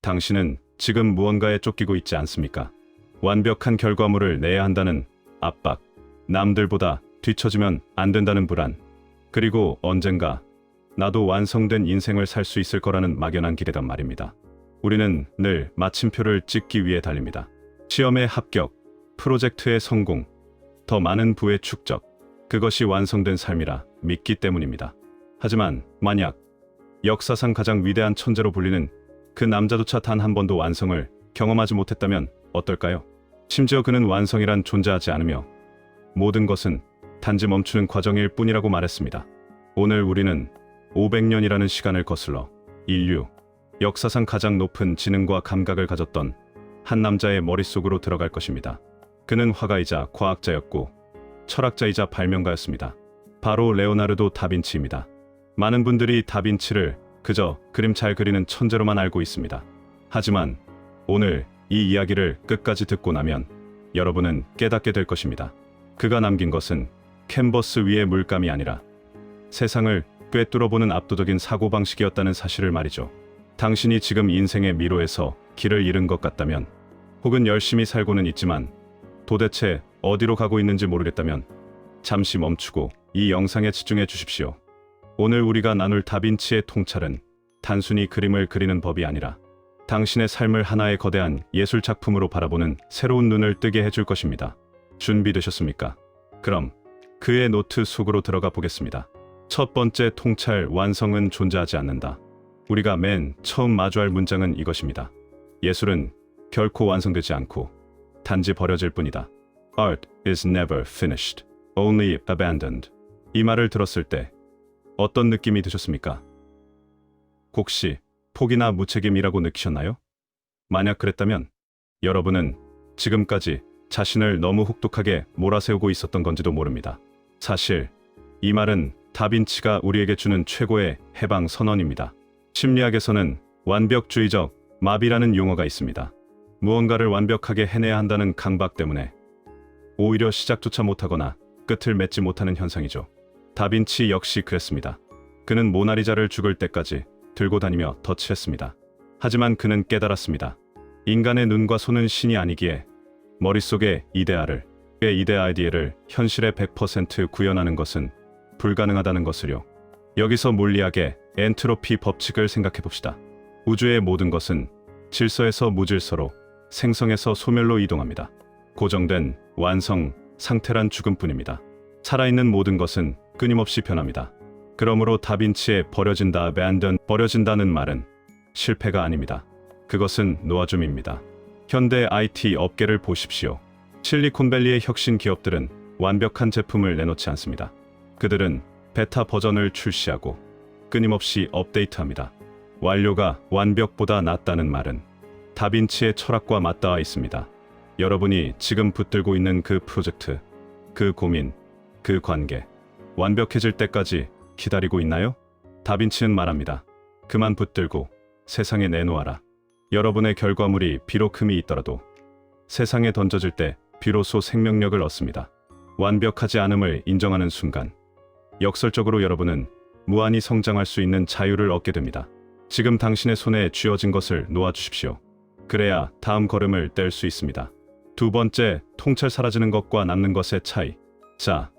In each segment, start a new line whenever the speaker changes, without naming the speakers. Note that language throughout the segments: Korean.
당신은 지금 무언가에 쫓기고 있지 않습니까? 완벽한 결과물을 내야 한다는 압박, 남들보다 뒤처지면 안 된다는 불안, 그리고 언젠가 나도 완성된 인생을 살 수 있을 거라는 막연한 기대감 말입니다. 우리는 늘 마침표를 찍기 위해 달립니다. 시험의 합격, 프로젝트의 성공, 더 많은 부의 축적, 그것이 완성된 삶이라 믿기 때문입니다. 하지만 만약 역사상 가장 위대한 천재로 불리는 그 남자조차 단 한 번도 완성을 경험하지 못했다면 어떨까요? 심지어 그는 완성이란 존재하지 않으며 모든 것은 단지 멈추는 과정일 뿐이라고 말했습니다. 오늘 우리는 500년이라는 시간을 거슬러 인류 역사상 가장 높은 지능과 감각을 가졌던 한 남자의 머릿속으로 들어갈 것입니다. 그는 화가이자 과학자였고 철학자이자 발명가였습니다. 바로 레오나르도 다빈치입니다. 많은 분들이 다빈치를 그저 그림 잘 그리는 천재로만 알고 있습니다. 하지만 오늘 이 이야기를 끝까지 듣고 나면 여러분은 깨닫게 될 것입니다. 그가 남긴 것은 캔버스 위의 물감이 아니라 세상을 꿰뚫어보는 압도적인 사고방식이었다는 사실을 말이죠. 당신이 지금 인생의 미로에서 길을 잃은 것 같다면, 혹은 열심히 살고는 있지만 도대체 어디로 가고 있는지 모르겠다면 잠시 멈추고 이 영상에 집중해 주십시오. 오늘 우리가 나눌 다빈치의 통찰은 단순히 그림을 그리는 법이 아니라 당신의 삶을 하나의 거대한 예술 작품으로 바라보는 새로운 눈을 뜨게 해줄 것입니다. 준비되셨습니까? 그럼 그의 노트 속으로 들어가 보겠습니다. 첫 번째 통찰, 완성은 존재하지 않는다. 우리가 맨 처음 마주할 문장은 이것입니다. 예술은 결코 완성되지 않고 단지 버려질 뿐이다. Art is never finished, only abandoned. 이 말을 들었을 때 어떤 느낌이 드셨습니까? 혹시 포기나 무책임이라고 느끼셨나요? 만약 그랬다면 여러분은 지금까지 자신을 너무 혹독하게 몰아세우고 있었던 건지도 모릅니다. 사실 이 말은 다빈치가 우리에게 주는 최고의 해방 선언입니다. 심리학에서는 완벽주의적 마비라는 용어가 있습니다. 무언가를 완벽하게 해내야 한다는 강박 때문에 오히려 시작조차 못하거나 끝을 맺지 못하는 현상이죠. 다빈치 역시 그랬습니다. 그는 모나리자를 죽을 때까지 들고 다니며 덧칠했습니다. 하지만 그는 깨달았습니다. 인간의 눈과 손은 신이 아니기에 머릿속의 이데 아이디어를 현실에 100% 구현하는 것은 불가능하다는 것을요. 여기서 물리학의 엔트로피 법칙을 생각해 봅시다. 우주의 모든 것은 질서에서 무질서로, 생성에서 소멸로 이동합니다. 고정된 완성 상태란 죽음뿐입니다. 살아있는 모든 것은 끊임없이 변합니다. 그러므로 다빈치의 버려진다는 말은 실패가 아닙니다. 그것은 놓아줌입니다. 현대 IT 업계를 보십시오. 실리콘밸리의 혁신 기업들은 완벽한 제품을 내놓지 않습니다. 그들은 베타 버전을 출시하고 끊임없이 업데이트합니다. 완료가 완벽보다 낫다는 말은 다빈치의 철학과 맞닿아 있습니다. 여러분이 지금 붙들고 있는 그 프로젝트, 그 고민, 그 관계, 완벽해질 때까지 기다리고 있나요? 다빈치는 말합니다. 그만 붙들고 세상에 내놓아라. 여러분의 결과물이 비록 흠이 있더라도 세상에 던져질 때 비로소 생명력을 얻습니다. 완벽하지 않음을 인정하는 순간 역설적으로 여러분은 무한히 성장할 수 있는 자유를 얻게 됩니다. 지금 당신의 손에 쥐어진 것을 놓아주십시오. 그래야 다음 걸음을 뗄 수 있습니다. 두 번째, 통찰, 사라지는 것과 남는 것의 차이. 자,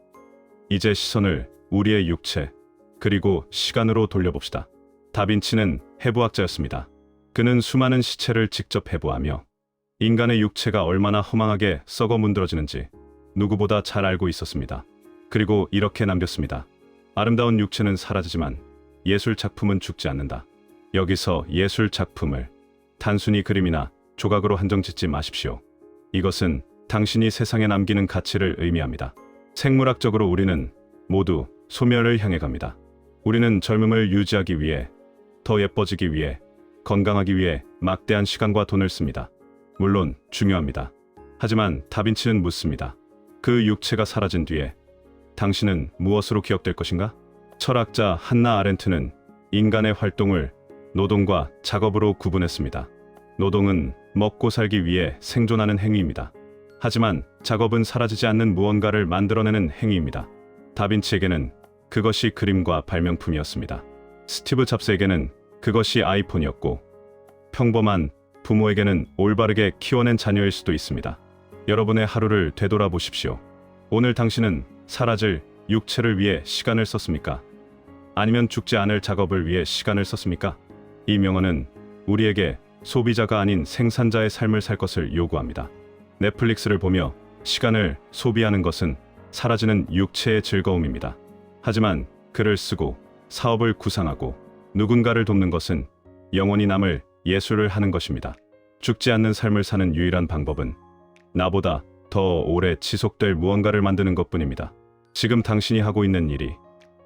이제 시선을 우리의 육체, 그리고 시간으로 돌려봅시다. 다빈치는 해부학자였습니다. 그는 수많은 시체를 직접 해부하며 인간의 육체가 얼마나 허망하게 썩어 문드러지는지 누구보다 잘 알고 있었습니다. 그리고 이렇게 남겼습니다. 아름다운 육체는 사라지지만 예술 작품은 죽지 않는다. 여기서 예술 작품을 단순히 그림이나 조각으로 한정짓지 마십시오. 이것은 당신이 세상에 남기는 가치를 의미합니다. 생물학적으로 우리는 모두 소멸을 향해 갑니다. 우리는 젊음을 유지하기 위해, 더 예뻐지기 위해, 건강하기 위해 막대한 시간과 돈을 씁니다. 물론 중요합니다. 하지만 다빈치는 묻습니다. 그 육체가 사라진 뒤에 당신은 무엇으로 기억될 것인가? 철학자 한나 아렌트는 인간의 활동을 노동과 작업으로 구분했습니다. 노동은 먹고 살기 위해 생존하는 행위입니다. 하지만 작업은 사라지지 않는 무언가를 만들어내는 행위입니다. 다빈치에게는 그것이 그림과 발명품이었습니다. 스티브 잡스에게는 그것이 아이폰이었고 평범한 부모에게는 올바르게 키워낸 자녀일 수도 있습니다. 여러분의 하루를 되돌아보십시오. 오늘 당신은 사라질 육체를 위해 시간을 썼습니까? 아니면 죽지 않을 작업을 위해 시간을 썼습니까? 이 명언은 우리에게 소비자가 아닌 생산자의 삶을 살 것을 요구합니다. 넷플릭스를 보며 시간을 소비하는 것은 사라지는 육체의 즐거움입니다. 하지만 글을 쓰고 사업을 구상하고 누군가를 돕는 것은 영원히 남을 예술을 하는 것입니다. 죽지 않는 삶을 사는 유일한 방법은 나보다 더 오래 지속될 무언가를 만드는 것뿐입니다. 지금 당신이 하고 있는 일이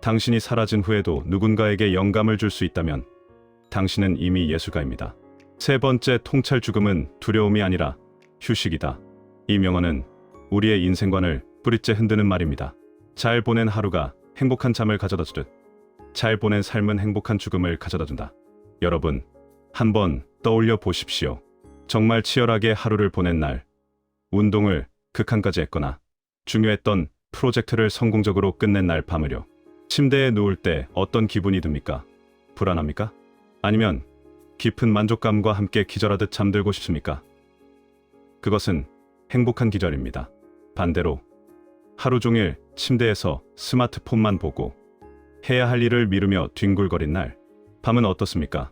당신이 사라진 후에도 누군가에게 영감을 줄 수 있다면 당신은 이미 예술가입니다. 세 번째 통찰, 죽음은 두려움이 아니라 휴식이다. 이 명언은 우리의 인생관을 뿌리째 흔드는 말입니다. 잘 보낸 하루가 행복한 잠을 가져다 주듯 잘 보낸 삶은 행복한 죽음을 가져다 준다. 여러분, 한번 떠올려 보십시오. 정말 치열하게 하루를 보낸 날, 운동을 극한까지 했거나 중요했던 프로젝트를 성공적으로 끝낸 날 밤으려 침대에 누울 때 어떤 기분이 듭니까? 불안합니까? 아니면 깊은 만족감과 함께 기절하듯 잠들고 싶습니까? 그것은 행복한 기절입니다. 반대로 하루 종일 침대에서 스마트폰만 보고 해야 할 일을 미루며 뒹굴거린 날, 밤은 어떻습니까?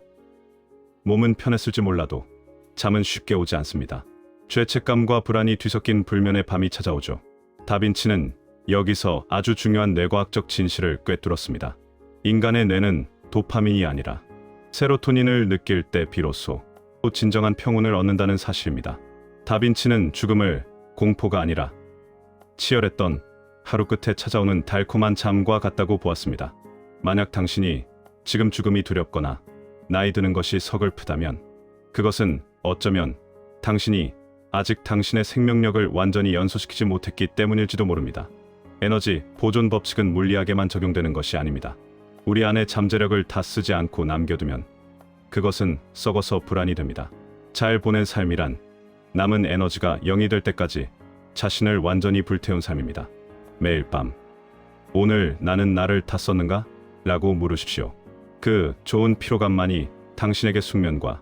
몸은 편했을지 몰라도 잠은 쉽게 오지 않습니다. 죄책감과 불안이 뒤섞인 불면의 밤이 찾아오죠. 다빈치는 여기서 아주 중요한 뇌과학적 진실을 꿰뚫었습니다. 인간의 뇌는 도파민이 아니라 세로토닌을 느낄 때 비로소 진정한 평온을 얻는다는 사실입니다. 다빈치는 죽음을 공포가 아니라 치열했던 하루 끝에 찾아오는 달콤한 잠과 같다고 보았습니다. 만약 당신이 지금 죽음이 두렵거나 나이 드는 것이 서글프다면 그것은 어쩌면 당신이 아직 당신의 생명력을 완전히 연소시키지 못했기 때문일지도 모릅니다. 에너지 보존 법칙은 물리학에만 적용되는 것이 아닙니다. 우리 안에 잠재력을 다 쓰지 않고 남겨두면 그것은 썩어서 불안이 됩니다. 잘 보낸 삶이란 남은 에너지가 0이 될 때까지 자신을 완전히 불태운 삶입니다. 매일 밤, 오늘 나는 나를 다 썼는가? 라고 물으십시오. 그 좋은 피로감만이 당신에게 숙면과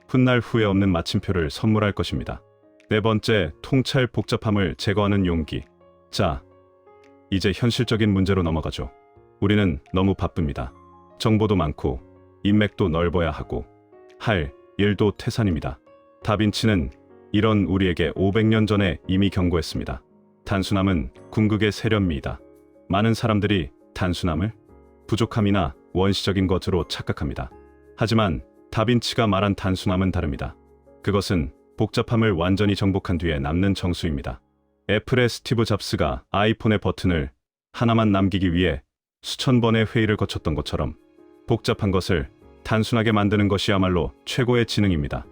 훗날 후회 없는 마침표를 선물할 것입니다. 네 번째, 통찰, 복잡함을 제거하는 용기. 자, 이제 현실적인 문제로 넘어가죠. 우리는 너무 바쁩니다. 정보도 많고 인맥도 넓어야 하고 할 일도 태산입니다. 다빈치는 이런 우리에게 500년 전에 이미 경고했습니다. 단순함은 궁극의 세련미이다. 많은 사람들이 단순함을 부족함이나 원시적인 것으로 착각합니다. 하지만 다빈치가 말한 단순함은 다릅니다. 그것은 복잡함을 완전히 정복한 뒤에 남는 정수입니다. 애플의 스티브 잡스가 아이폰의 버튼을 하나만 남기기 위해 수천 번의 회의를 거쳤던 것처럼 복잡한 것을 단순하게 만드는 것이야말로 최고의 지능입니다.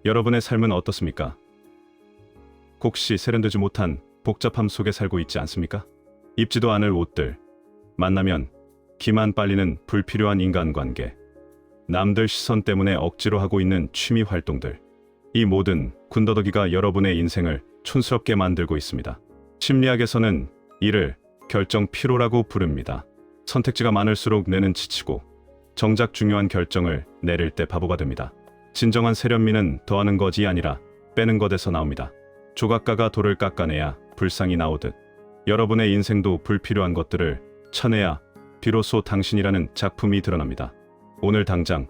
여러분의 삶은 어떻습니까? 혹시 세련되지 못한 복잡함 속에 살고 있지 않습니까? 입지도 않을 옷들, 만나면 기만 빨리는 불필요한 인간관계, 남들 시선 때문에 억지로 하고 있는 취미 활동들, 이 모든 군더더기가 여러분의 인생을 촌스럽게 만들고 있습니다. 심리학에서는 이를 결정 피로라고 부릅니다. 선택지가 많을수록 뇌는 지치고 정작 중요한 결정을 내릴 때 바보가 됩니다. 진정한 세련미는 더하는 것이 아니라 빼는 것에서 나옵니다. 조각가가 돌을 깎아내야 불상이 나오듯 여러분의 인생도 불필요한 것들을 쳐내야 비로소 당신이라는 작품이 드러납니다. 오늘 당장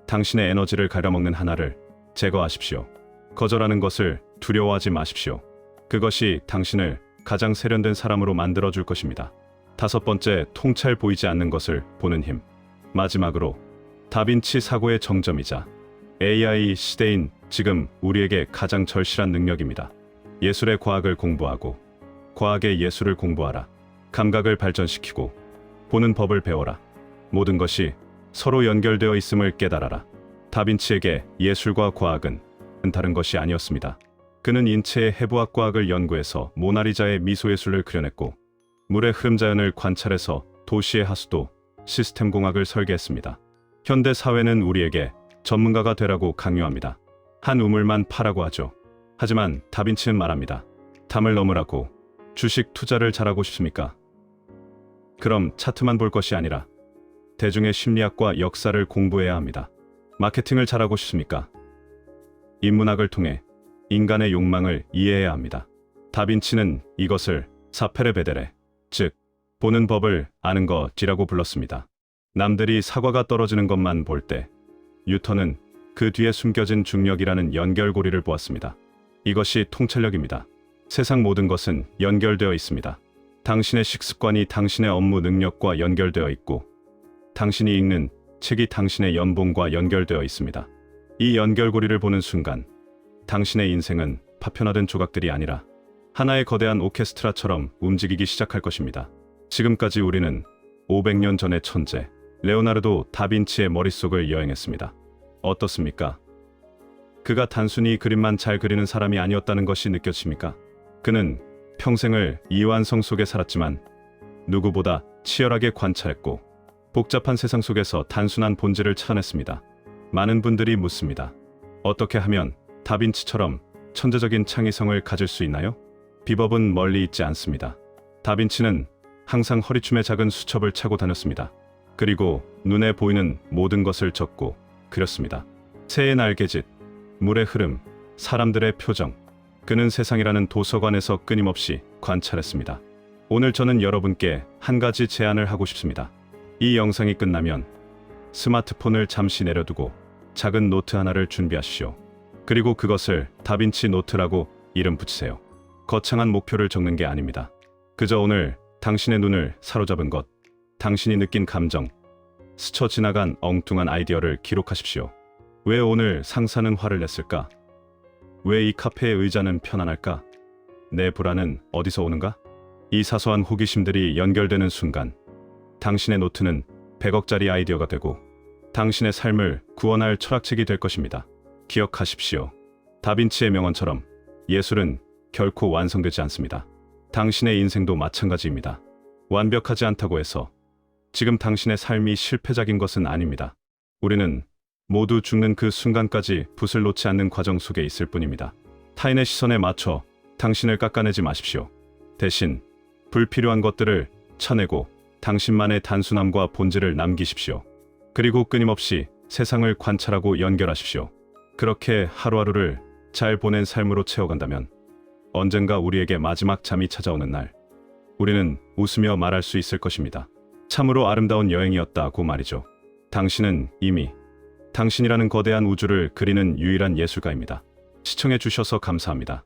당신의 에너지를 갉아먹는 하나를 제거하십시오. 거절하는 것을 두려워하지 마십시오. 그것이 당신을 가장 세련된 사람으로 만들어줄 것입니다. 다섯 번째, 통찰, 보이지 않는 것을 보는 힘. 마지막으로 다빈치 사고의 정점이자 AI 시대인 지금 우리에게 가장 절실한 능력입니다. 예술의 과학을 공부하고 과학의 예술을 공부하라. 감각을 발전시키고 보는 법을 배워라. 모든 것이 서로 연결되어 있음을 깨달아라. 다빈치에게 예술과 과학은 다른 것이 아니었습니다. 그는 인체의 해부학 과학을 연구해서 모나리자의 미소예술을 그려냈고 물의 흐름 자연을 관찰해서 도시의 하수도 시스템 공학을 설계했습니다. 현대 사회는 우리에게 전문가가 되라고 강요합니다. 한 우물만 파라고 하죠. 하지만 다빈치는 말합니다. 담을 넘으라고. 주식 투자를 잘하고 싶습니까? 그럼 차트만 볼 것이 아니라 대중의 심리학과 역사를 공부해야 합니다. 마케팅을 잘하고 싶습니까? 인문학을 통해 인간의 욕망을 이해해야 합니다. 다빈치는 이것을 사페레 베데레, 즉 보는 법을 아는 것이라고 불렀습니다. 남들이 사과가 떨어지는 것만 볼 때 뉴턴은 그 뒤에 숨겨진 중력이라는 연결고리를 보았습니다. 이것이 통찰력입니다. 세상 모든 것은 연결되어 있습니다. 당신의 식습관이 당신의 업무 능력과 연결되어 있고 당신이 읽는 책이 당신의 연봉과 연결되어 있습니다. 이 연결고리를 보는 순간 당신의 인생은 파편화된 조각들이 아니라 하나의 거대한 오케스트라처럼 움직이기 시작할 것입니다. 지금까지 우리는 500년 전의 천재 레오나르도 다빈치의 머릿속을 여행했습니다. 어떻습니까? 그가 단순히 그림만 잘 그리는 사람이 아니었다는 것이 느껴집니까? 그는 평생을 이완성 속에 살았지만 누구보다 치열하게 관찰했고 복잡한 세상 속에서 단순한 본질을 찾아냈습니다. 많은 분들이 묻습니다. 어떻게 하면 다빈치처럼 천재적인 창의성을 가질 수 있나요? 비법은 멀리 있지 않습니다. 다빈치는 항상 허리춤에 작은 수첩을 차고 다녔습니다. 그리고 눈에 보이는 모든 것을 적고 그렸습니다. 새의 날개짓, 물의 흐름, 사람들의 표정. 그는 세상이라는 도서관에서 끊임없이 관찰했습니다. 오늘 저는 여러분께 한 가지 제안을 하고 싶습니다. 이 영상이 끝나면 스마트폰을 잠시 내려두고 작은 노트 하나를 준비하시오. 그리고 그것을 다빈치 노트라고 이름 붙이세요. 거창한 목표를 적는 게 아닙니다. 그저 오늘 당신의 눈을 사로잡은 것, 당신이 느낀 감정, 스쳐 지나간 엉뚱한 아이디어를 기록하십시오. 왜 오늘 상사는 화를 냈을까? 왜 이 카페의 의자는 편안할까? 내 불안은 어디서 오는가? 이 사소한 호기심들이 연결되는 순간 당신의 노트는 100억짜리 아이디어가 되고 당신의 삶을 구원할 철학책이 될 것입니다. 기억하십시오. 다빈치의 명언처럼 예술은 결코 완성되지 않습니다. 당신의 인생도 마찬가지입니다. 완벽하지 않다고 해서 지금 당신의 삶이 실패작인 것은 아닙니다. 우리는 모두 죽는 그 순간까지 붓을 놓지 않는 과정 속에 있을 뿐입니다. 타인의 시선에 맞춰 당신을 깎아내지 마십시오. 대신 불필요한 것들을 쳐내고 당신만의 단순함과 본질을 남기십시오. 그리고 끊임없이 세상을 관찰하고 연결하십시오. 그렇게 하루하루를 잘 보낸 삶으로 채워간다면 언젠가 우리에게 마지막 잠이 찾아오는 날 우리는 웃으며 말할 수 있을 것입니다. 참으로 아름다운 여행이었다고 말이죠. 당신은 이미 당신이라는 거대한 우주를 그리는 유일한 예술가입니다. 시청해 주셔서 감사합니다.